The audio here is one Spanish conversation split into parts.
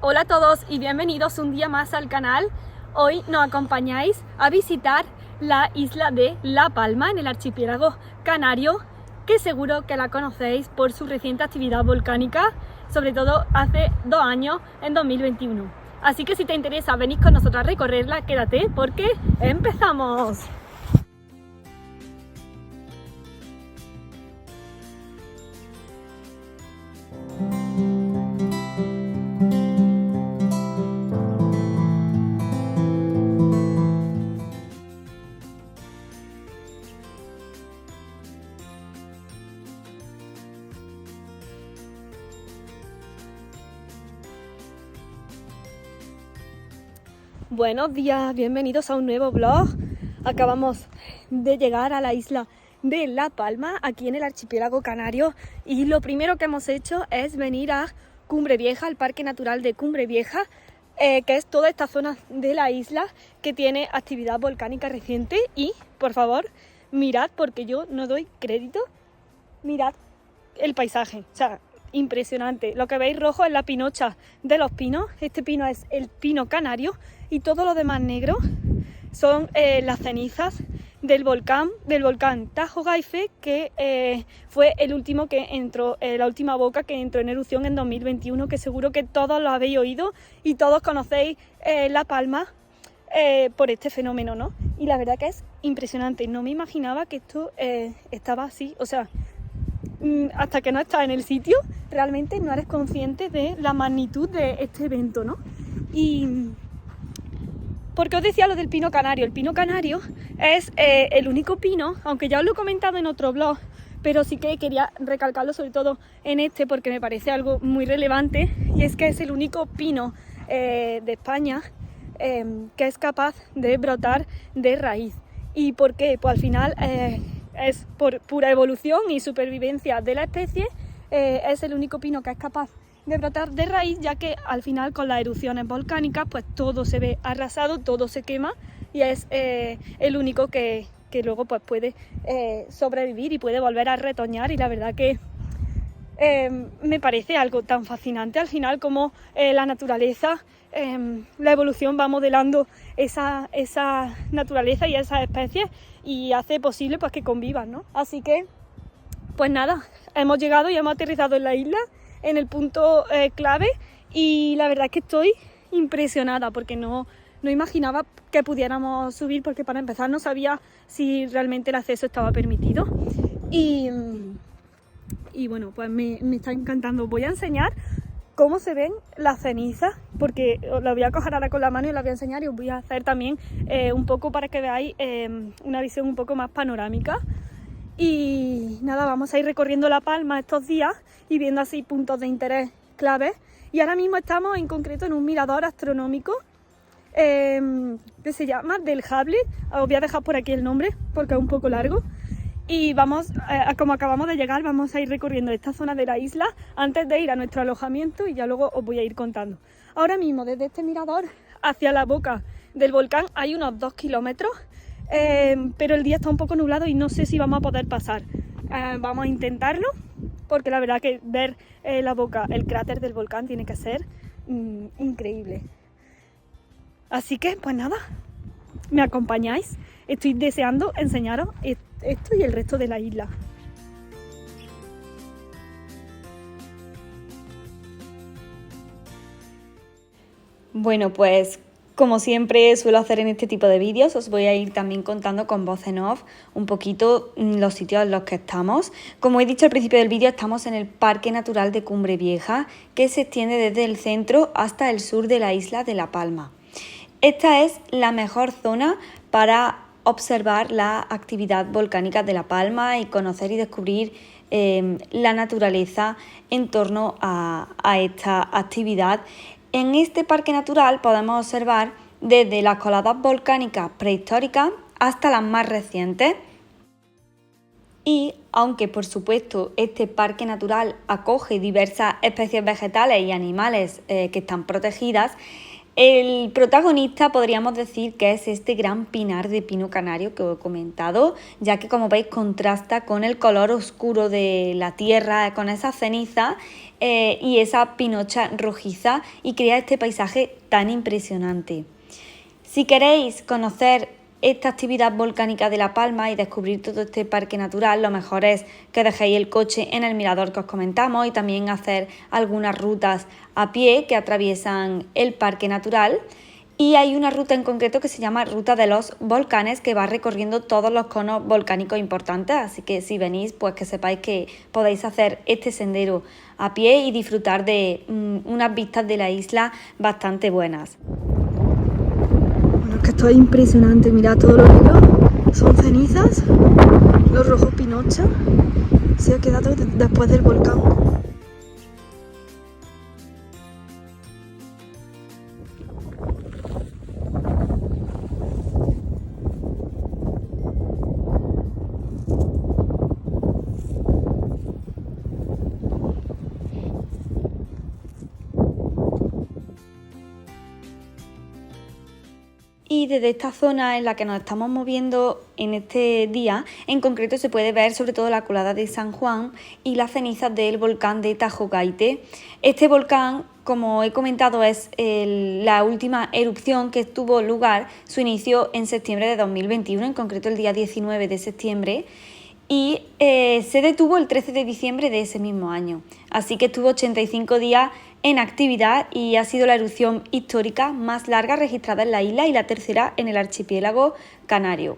Hola a todos y bienvenidos un día más al canal. Hoy nos acompañáis a visitar la isla de La Palma en el archipiélago canario, que seguro que la conocéis por su reciente actividad volcánica, sobre todo hace 2 años, en 2021. Así que si te interesa venir con nosotros a recorrerla, quédate porque empezamos. Buenos días, bienvenidos a un nuevo vlog. Acabamos de llegar a la isla de La Palma, aquí en el archipiélago canario, y lo primero que hemos hecho es venir a Cumbre Vieja, al Parque Natural de Cumbre Vieja, que es toda esta zona de la isla que tiene actividad volcánica reciente. Y, por favor, mirad, porque yo no doy crédito, mirad el paisaje, o sea, impresionante. Lo que veis rojo es la pinocha de los pinos. Este pino es el pino canario y todo lo demás negro son las cenizas del volcán Tajo Gaife, que fue el último que entró, la última boca que entró en erupción en 2021, que seguro que todos lo habéis oído y todos conocéis La Palma por este fenómeno, ¿no? Y la verdad que es impresionante. No me imaginaba que esto estaba así, o sea, hasta que no estás en el sitio, realmente no eres consciente de la magnitud de este evento, ¿no? Y ¿por qué os decía lo del pino canario? El pino canario es el único pino, aunque ya os lo he comentado en otro blog, pero sí que quería recalcarlo sobre todo en este porque me parece algo muy relevante, y es que es el único pino de España que es capaz de brotar de raíz. ¿Y por qué? Pues al final es por pura evolución y supervivencia de la especie. Es el único pino que es capaz de brotar de raíz, ya que al final con las erupciones volcánicas pues todo se ve arrasado, todo se quema, y es el único que luego pues puede sobrevivir y puede volver a retoñar. Y la verdad que me parece algo tan fascinante al final como la naturaleza, la evolución va modelando esa naturaleza y esas especies y hace posible pues que convivan, ¿no? Así que pues nada, hemos llegado y hemos aterrizado en la isla, en el punto clave, y la verdad es que estoy impresionada porque no imaginaba que pudiéramos subir, porque para empezar no sabía si realmente el acceso estaba permitido. Y bueno, pues me está encantando. Voy a enseñar cómo se ven las cenizas, porque os la voy a coger ahora con la mano y os la voy a enseñar, y os voy a hacer también un poco para que veáis una visión un poco más panorámica. Y nada, vamos a ir recorriendo La Palma estos días y viendo así puntos de interés claves. Y ahora mismo estamos en concreto en un mirador astronómico que se llama Del Hable. Os voy a dejar por aquí el nombre porque es un poco largo. Y vamos, como acabamos de llegar, vamos a ir recorriendo esta zona de la isla antes de ir a nuestro alojamiento, y ya luego os voy a ir contando. Ahora mismo desde este mirador hacia la boca del volcán hay unos 2 kilómetros, pero el día está un poco nublado y no sé si vamos a poder pasar. Vamos a intentarlo, porque la verdad que ver la boca, el cráter del volcán, tiene que ser increíble. Así que pues nada, ¿me acompañáis? Estoy deseando enseñaros esto y el resto de la isla. Bueno, pues como siempre suelo hacer en este tipo de vídeos, os voy a ir también contando con voz en off un poquito los sitios en los que estamos. Como he dicho al principio del vídeo, estamos en el Parque Natural de Cumbre Vieja, que se extiende desde el centro hasta el sur de la isla de La Palma. Esta es la mejor zona para observar la actividad volcánica de La Palma y conocer y descubrir la naturaleza en torno a esta actividad. En este parque natural podemos observar desde las coladas volcánicas prehistóricas hasta las más recientes. Y aunque por supuesto este parque natural acoge diversas especies vegetales y animales que están protegidas, El protagonista podríamos decir que es este gran pinar de pino canario que os he comentado, ya que como veis contrasta con el color oscuro de la tierra, con esa ceniza y esa pinocha rojiza, y crea este paisaje tan impresionante. Si queréis conocer esta actividad volcánica de La Palma y descubrir todo este parque natural, lo mejor es que dejéis el coche en el mirador que os comentamos y también hacer algunas rutas a pie que atraviesan el parque natural. Y hay una ruta en concreto que se llama Ruta de los Volcanes, que va recorriendo todos los conos volcánicos importantes, así que si venís, pues que sepáis que podéis hacer este sendero a pie y disfrutar de unas vistas de la isla bastante buenas. Que esto es impresionante, mirad todo lo negro, son cenizas, lo rojo pinocha, se ha quedado después del volcán. Y desde esta zona en la que nos estamos moviendo en este día, en concreto se puede ver sobre todo la colada de San Juan y las cenizas del volcán de Tajo Gaites. Este volcán, como he comentado, es la última erupción que tuvo lugar, su inicio en septiembre de 2021, en concreto el día 19 de septiembre, y se detuvo el 13 de diciembre de ese mismo año. Así que estuvo 85 días en actividad y ha sido la erupción histórica más larga registrada en la isla y la tercera en el archipiélago canario.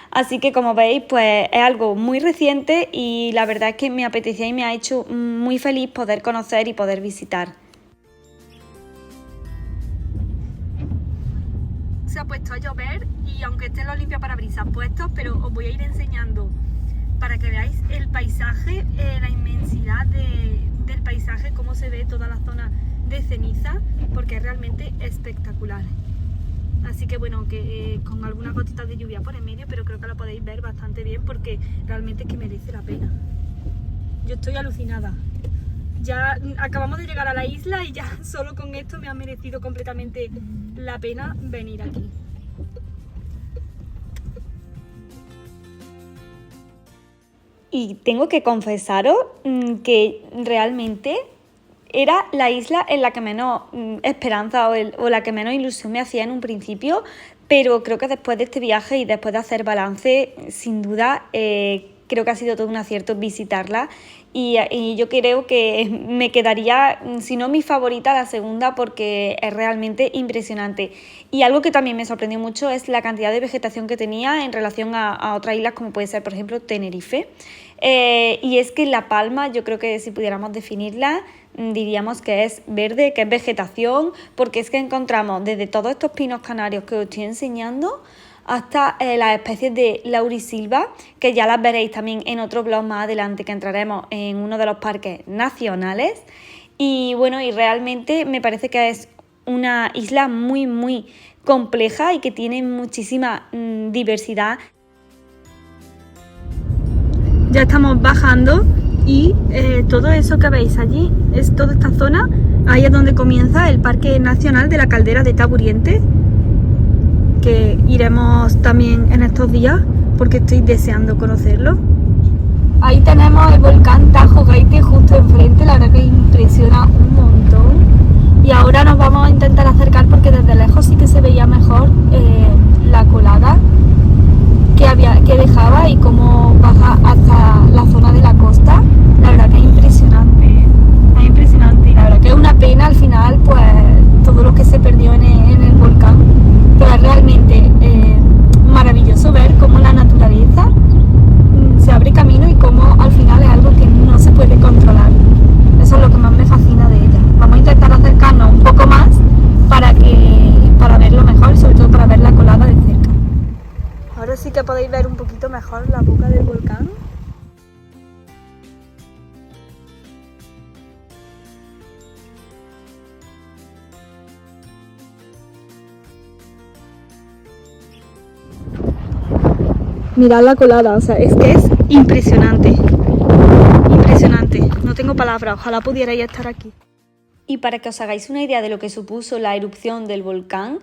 Así que, como veis, pues es algo muy reciente y la verdad es que me apetecía y me ha hecho muy feliz poder conocer y poder visitar. Se ha puesto a llover y aunque estén los limpiaparabrisas puestos, pero os voy a ir enseñando para que veáis el paisaje, la inmensidad del paisaje, cómo se ve toda la zona de ceniza, porque es realmente espectacular. Así que bueno, que con algunas gotitas de lluvia por en medio, pero creo que lo podéis ver bastante bien porque realmente es que merece la pena. Yo estoy alucinada. Ya acabamos de llegar a la isla y ya solo con esto me ha merecido completamente la pena venir aquí. Y tengo que confesaros que realmente era la isla en la que menos esperanza o la que menos ilusión me hacía en un principio, pero creo que después de este viaje y después de hacer balance, sin duda, creo que ha sido todo un acierto visitarla y yo creo que me quedaría, si no mi favorita, la segunda, porque es realmente impresionante. Y algo que también me sorprendió mucho es la cantidad de vegetación que tenía en relación a otras islas como puede ser, por ejemplo, Tenerife. Y es que La Palma, yo creo que si pudiéramos definirla, diríamos que es verde, que es vegetación, porque es que encontramos desde todos estos pinos canarios que os estoy enseñando hasta las especies de laurisilva, que ya las veréis también en otro blog más adelante, que entraremos en uno de los parques nacionales. Y bueno, y realmente me parece que es una isla muy, muy compleja y que tiene muchísima diversidad. Ya estamos bajando y todo eso que veis allí es toda esta zona. Ahí es donde comienza el Parque Nacional de la Caldera de Taburiente, que iremos también en estos días porque estoy deseando conocerlo. Ahí tenemos el volcán Tajo Gaites justo enfrente, la verdad que impresiona un montón. Y ahora nos vamos a intentar acercar porque desde lejos sí que se veía mejor la colada que dejaba y cómo baja hasta la zona de la costa. La verdad que es impresionante y la verdad que es una pena al final pues todo lo que se perdió en el volcán, pero es realmente maravilloso ver cómo la naturaleza se abre camino y cómo al final es algo que no se puede controlar. Eso es lo que más me fascina de ella. Vamos a intentar acercarnos un poco más para verlo mejor y sobre todo para ver la colada de cerca. Ahora sí que podéis ver un poquito mejor la boca del volcán. Mirad la colada, o sea, es que es impresionante. Impresionante. No tengo palabras, ojalá pudierais estar aquí. Y para que os hagáis una idea de lo que supuso la erupción del volcán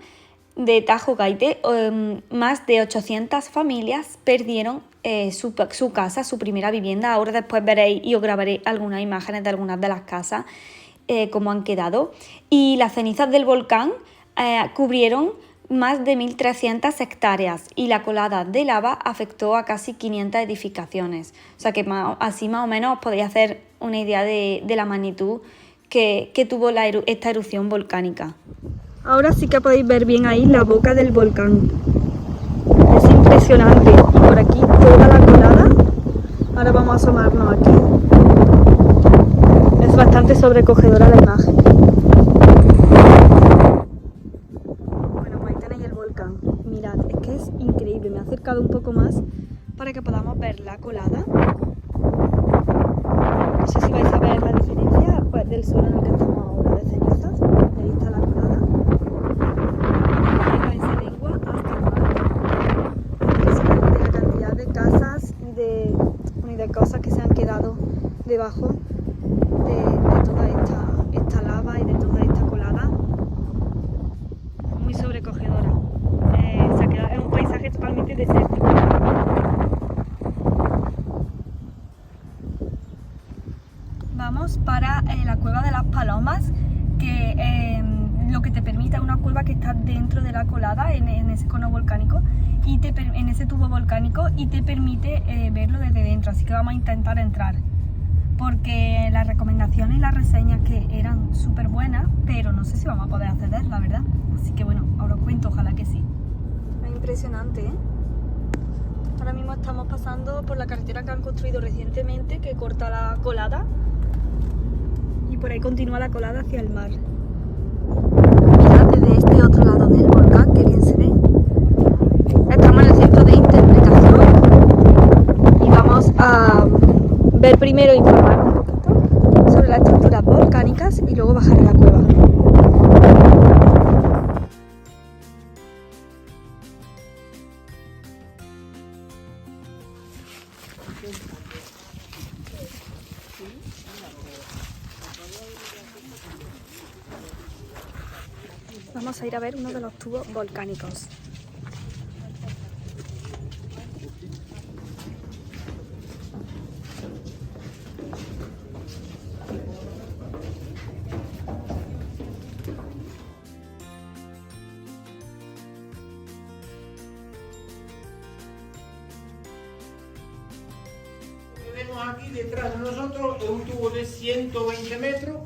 de Tajo Karte, más de 800 familias perdieron su casa, su primera vivienda. Ahora después veréis y os grabaré algunas imágenes de algunas de las casas, cómo han quedado. Y las cenizas del volcán cubrieron más de 1.300 hectáreas y la colada de lava afectó a casi 500 edificaciones. O sea que así más o menos os podéis hacer una idea de la magnitud que tuvo esta erupción volcánica. Ahora sí que podéis ver bien ahí la boca del volcán. Es impresionante. Y por aquí toda la colada. Ahora vamos a asomarnos aquí. Es bastante sobrecogedora la imagen. Bueno, pues ahí tenéis el volcán. Mirad, es que es increíble. Me he acercado un poco más para que podamos ver la colada. No sé si vais a ver la diferencia pues, del suelo en el que estamos ahora de cenizas. Ahí está la colada. De cosas que se han quedado debajo de toda esta lava y de toda esta colada. Muy sobrecogedora. Es un paisaje totalmente desértico. Vamos para la cueva de las Palomas, que lo que te permite es una cueva que está dentro de la colada, en ese cono volcánico, y en ese tubo volcánico, y te permite verlo desde dentro. Así que vamos a intentar entrar, porque las recomendaciones y las reseñas que eran súper buenas, pero no sé si vamos a poder acceder, la verdad. Así que bueno, ahora os cuento, ojalá que sí. Es impresionante, ¿eh? Ahora mismo estamos pasando por la carretera que han construido recientemente, que corta la colada, y por ahí continúa la colada hacia el mar. Mirad desde este otro lado del volcán, que bien se ve. Estamos en el centro de interpretación y vamos a ver primero, informar un poquito sobre las estructuras volcánicas y luego bajar a la cueva. Vamos a ir a ver uno de los tubos volcánicos. Aquí detrás de nosotros es un tubo de 120 metros.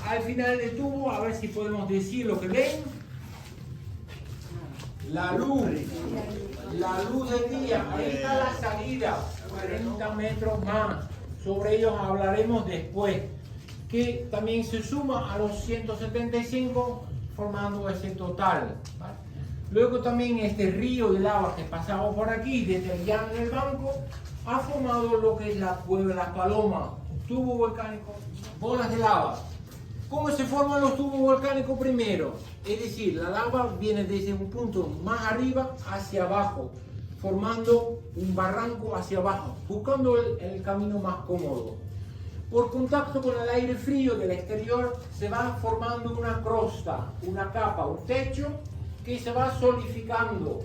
Al final del tubo, a ver si podemos decir lo que ven. La luz del día, ahí está la salida, 40 metros más. Sobre ellos hablaremos después, que también se suma a los 175 formando ese total, ¿vale? Luego también este río de lava que pasaba por aquí desde el llano del banco ha formado lo que es la cueva de las Palomas, tubo volcánico, bolas de lava. ¿Cómo se forman los tubos volcánicos primero? Es decir, la lava viene desde un punto más arriba hacia abajo, formando un barranco hacia abajo, buscando el camino más cómodo. Por contacto con el aire frío del exterior se va formando una crosta, una capa, un techo que se va solidificando,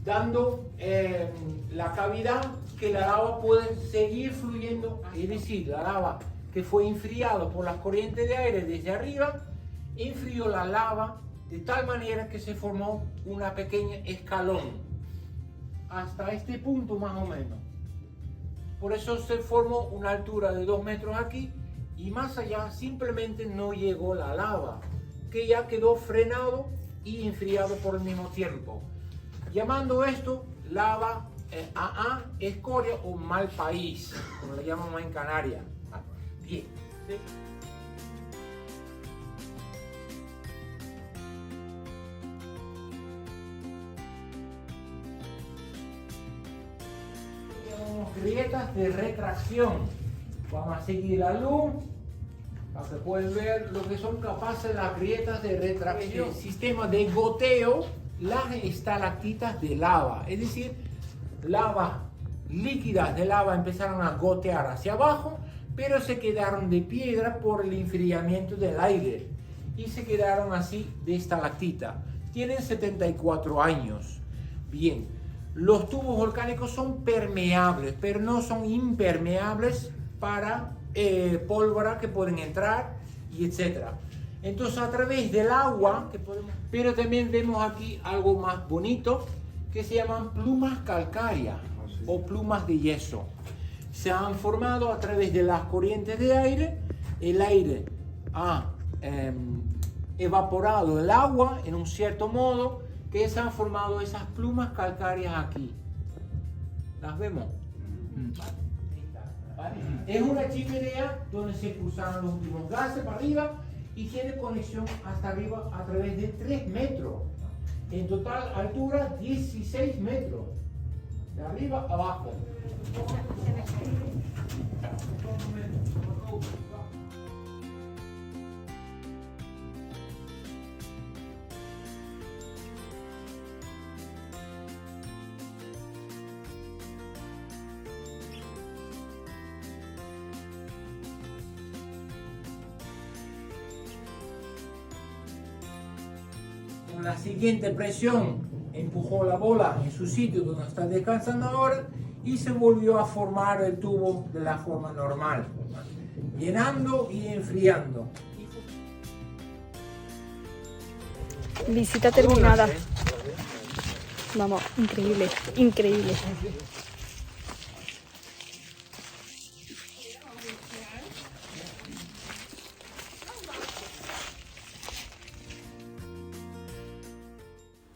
dando la cavidad que la lava puede seguir fluyendo, es decir, la lava que fue enfriado por las corrientes de aire desde arriba, enfrió la lava de tal manera que se formó una pequeña escalón, hasta este punto más o menos. Por eso se formó una altura de 2 metros aquí, y más allá simplemente no llegó la lava, que ya quedó frenado y enfriado por el mismo tiempo. Llamando esto lava AA, escoria o mal país, como le llamamos en Canarias. Bien. Tenemos grietas de retracción. Vamos a seguir la luz para que puedan ver lo que son capaces las grietas de retracción. El sistema de goteo, las estalactitas de lava, es decir, lava líquidas de lava empezaron a gotear hacia abajo, pero se quedaron de piedra por el enfriamiento del aire. y se quedaron así de estalactita. Tienen 74 años. Bien, los tubos volcánicos son permeables, pero no son impermeables para pólvora que pueden entrar y etcétera. Entonces a través del agua, pero también vemos aquí algo más bonito que se llaman plumas calcáreas o plumas de yeso. Se han formado a través de las corrientes de aire. El aire ha evaporado el agua en un cierto modo, que se han formado esas plumas calcáreas aquí. ¿Las vemos? ¿Vale? Es una chimenea donde se cruzan los últimos gases para arriba y tiene conexión hasta arriba a través de 3 metros. En total altura 16 metros. De arriba a abajo. Con la siguiente presión empujó la bola en su sitio donde está descansando ahora y se volvió a formar el tubo de la forma normal, llenando y enfriando. Visita terminada. Vamos, increíble, increíble.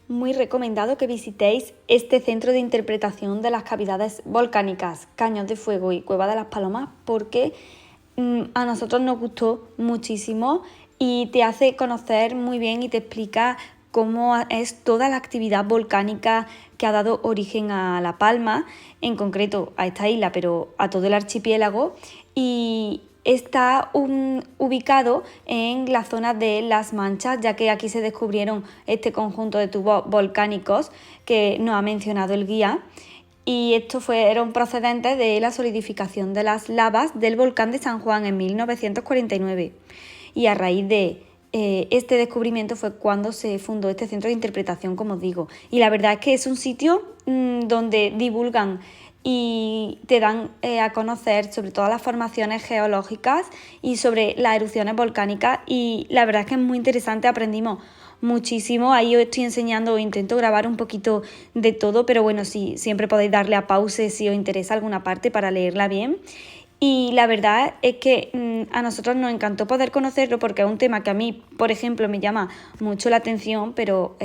Muy recomendado que visitéis este centro de interpretación de las cavidades volcánicas, Caños de Fuego y Cueva de las Palomas, porque a nosotros nos gustó muchísimo y te hace conocer muy bien y te explica cómo es toda la actividad volcánica que ha dado origen a La Palma, en concreto a esta isla, pero a todo el archipiélago, y está ubicado en la zona de Las Manchas, ya que aquí se descubrieron este conjunto de tubos volcánicos que nos ha mencionado el guía, y estos fueron procedentes de la solidificación de las lavas del volcán de San Juan en 1949, y a raíz de este descubrimiento fue cuando se fundó este centro de interpretación, como os digo, y la verdad es que es un sitio donde divulgan y te dan a conocer sobre todas las formaciones geológicas y sobre las erupciones volcánicas, y la verdad es que es muy interesante, aprendimos muchísimo. Ahí os estoy enseñando o intento grabar un poquito de todo, pero bueno, sí, siempre podéis darle a pause si os interesa alguna parte para leerla bien. Y la verdad es que a nosotros nos encantó poder conocerlo, porque es un tema que a mí, por ejemplo, me llama mucho la atención, pero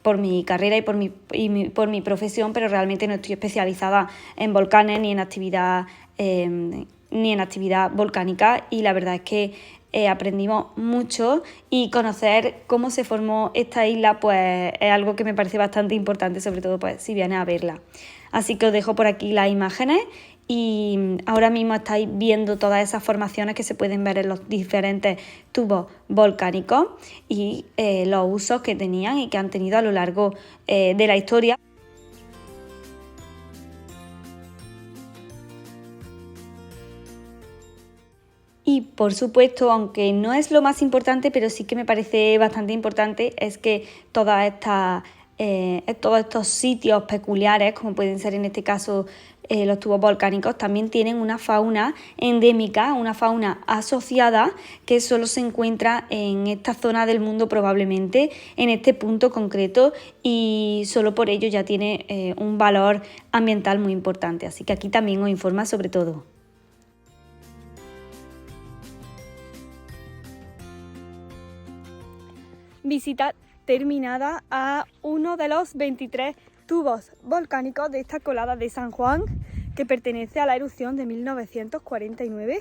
por mi carrera y por mi profesión, pero realmente no estoy especializada en volcanes ni en actividad volcánica, y la verdad es que aprendimos mucho, y conocer cómo se formó esta isla pues es algo que me parece bastante importante, sobre todo pues si vienes a verla. Así que os dejo por aquí las imágenes, y ahora mismo estáis viendo todas esas formaciones que se pueden ver en los diferentes tubos volcánicos y los usos que tenían y que han tenido a lo largo de la historia. Y por supuesto, aunque no es lo más importante, pero sí que me parece bastante importante, es que todos estos sitios peculiares, como pueden ser en este caso los tubos volcánicos, también tienen una fauna endémica, una fauna asociada que solo se encuentra en esta zona del mundo, probablemente en este punto concreto, y solo por ello ya tiene un valor ambiental muy importante. Así que aquí también os informa sobre todo. Visita terminada a uno de los 23 tubos volcánicos de esta colada de San Juan, que pertenece a la erupción de 1949,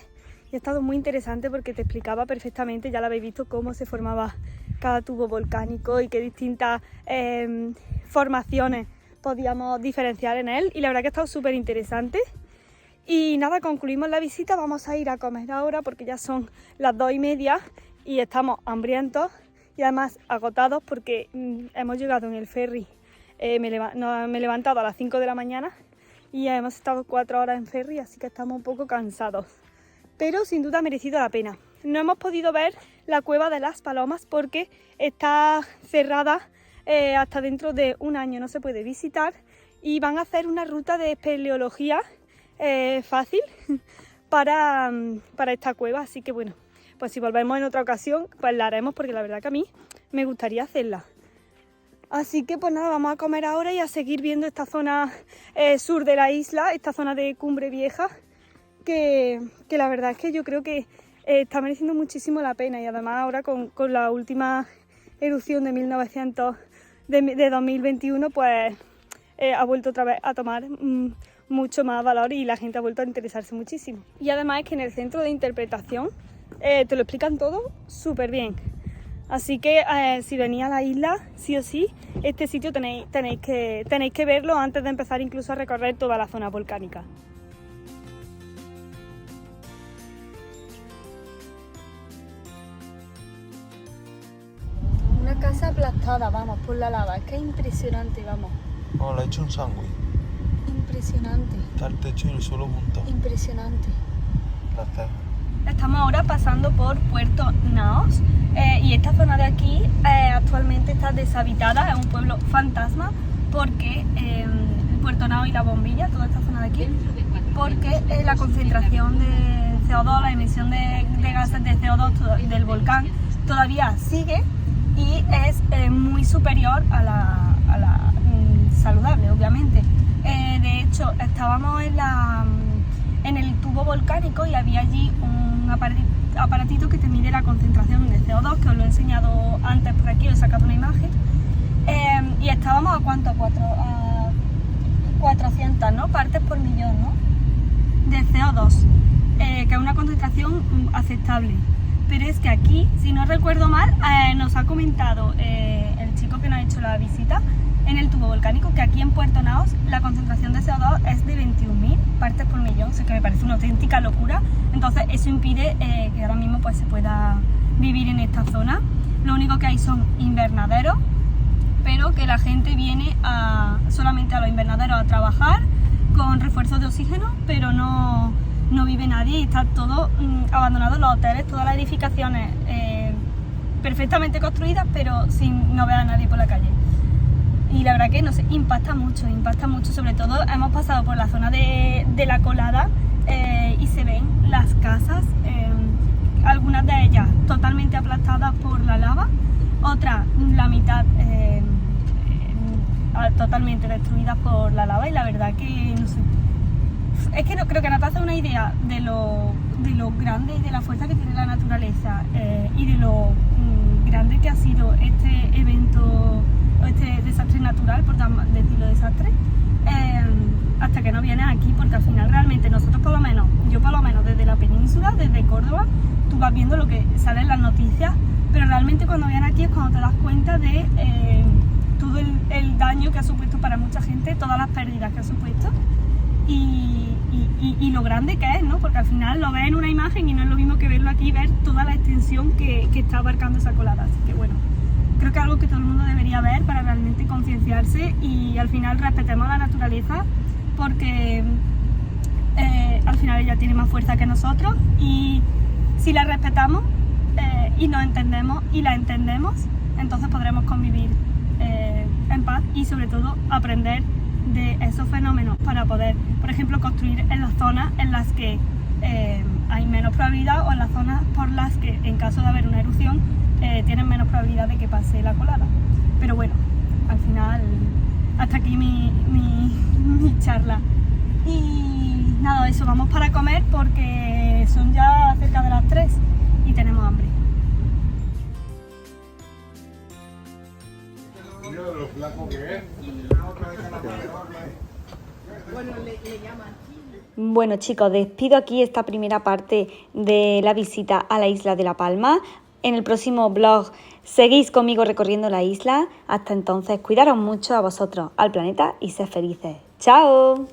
y ha estado muy interesante porque te explicaba perfectamente, ya lo habéis visto, cómo se formaba cada tubo volcánico y qué distintas formaciones podíamos diferenciar en él, y la verdad que ha estado súper interesante. Y nada, concluimos la visita, vamos a ir a comer ahora porque ya son las 2:30 y estamos hambrientos y además agotados porque hemos llegado en el ferry. Me he levantado a las 5 de la mañana y hemos estado 4 horas en ferry, así que estamos un poco cansados, pero sin duda ha merecido la pena. no hemos podido ver la cueva de las Palomas porque está cerrada hasta dentro de un año, no se puede visitar, y van a hacer una ruta de espeleología fácil para esta cueva, así que bueno, pues si volvemos en otra ocasión, pues la haremos porque la verdad que a mí me gustaría hacerla. Así que pues nada, vamos a comer ahora y a seguir viendo esta zona sur de la isla, esta zona de Cumbre Vieja, que la verdad es que yo creo que está mereciendo muchísimo la pena, y además ahora con la última erupción de 2021 pues ha vuelto otra vez a tomar mucho más valor y la gente ha vuelto a interesarse muchísimo. Y además es que en el centro de interpretación te lo explican todo súper bien. Así que si venís a la isla, sí o sí, este sitio tenéis que verlo antes de empezar incluso a recorrer toda la zona volcánica. Una casa aplastada, vamos, por la lava. Es que es impresionante, vamos. Oh, le he hecho un sándwich. Impresionante. Está el techo y el suelo juntos. Impresionante. Las cejas. Estamos ahora pasando por Puerto Naos y esta zona de aquí actualmente está deshabitada, es un pueblo fantasma porque Puerto Naos y La Bombilla, toda esta zona de aquí, porque la concentración de CO2, la emisión de gases de CO2 del volcán todavía sigue y es muy superior a la saludable, obviamente. De hecho, estábamos en el tubo volcánico y había allí un aparatito que te mide la concentración de CO2, que os lo he enseñado antes por aquí, os he sacado una imagen, y estábamos a ¿cuánto? A 400, ¿no? Partes por millón, ¿no? De CO2, que es una concentración aceptable. Pero es que aquí, si no recuerdo mal, nos ha comentado el chico que nos ha hecho la visita en el tubo volcánico que aquí en Puerto Naos la concentración de CO2 es de 21.000 partes por millón, o sea que me parece una auténtica locura. Entonces eso impide que ahora mismo pues se pueda vivir en esta zona. Lo único que hay son invernaderos, pero que la gente viene solamente a los invernaderos a trabajar con refuerzos de oxígeno, pero no vive nadie y está todo abandonado, los hoteles, todas las edificaciones perfectamente construidas, pero sin no ver a nadie por la calle. Y la verdad que no sé, impacta mucho, sobre todo hemos pasado por la zona de la colada y se ven las casas, algunas de ellas totalmente aplastadas por la lava, otras la mitad totalmente destruidas por la lava, y la verdad que no sé, es que no creo que no te hace una idea de lo grande y de la fuerza que tiene la naturaleza y de lo grande que ha sido este evento, este desastre natural, por decirlo desastre, hasta que no vienes aquí, porque al final realmente nosotros yo por lo menos desde la península, desde Córdoba, tú vas viendo lo que sale en las noticias, pero realmente cuando vienes aquí es cuando te das cuenta de todo el daño que ha supuesto para mucha gente, todas las pérdidas que ha supuesto y lo grande que es, ¿no? Porque al final lo ves en una imagen y no es lo mismo que verlo aquí y ver toda la extensión que está abarcando esa colada, así que bueno. Creo que es algo que todo el mundo debería ver para realmente concienciarse y al final respetemos la naturaleza, porque al final ella tiene más fuerza que nosotros, y si la respetamos y nos entendemos y la entendemos, entonces podremos convivir en paz y sobre todo aprender de esos fenómenos para poder, por ejemplo, construir en las zonas en las que hay menos probabilidad, o en las zonas por las que en caso de haber una erupción tienen menos probabilidad de que pase la colada. Pero bueno, al final hasta aquí mi charla. Y nada, eso, vamos para comer porque son ya cerca de las 3 y tenemos hambre. Mira lo flaco que es. Bueno chicos, despido aquí esta primera parte de la visita a la isla de La Palma. En el próximo vlog seguís conmigo recorriendo la isla. Hasta entonces, cuidaros mucho a vosotros, al planeta y sed felices. ¡Chao!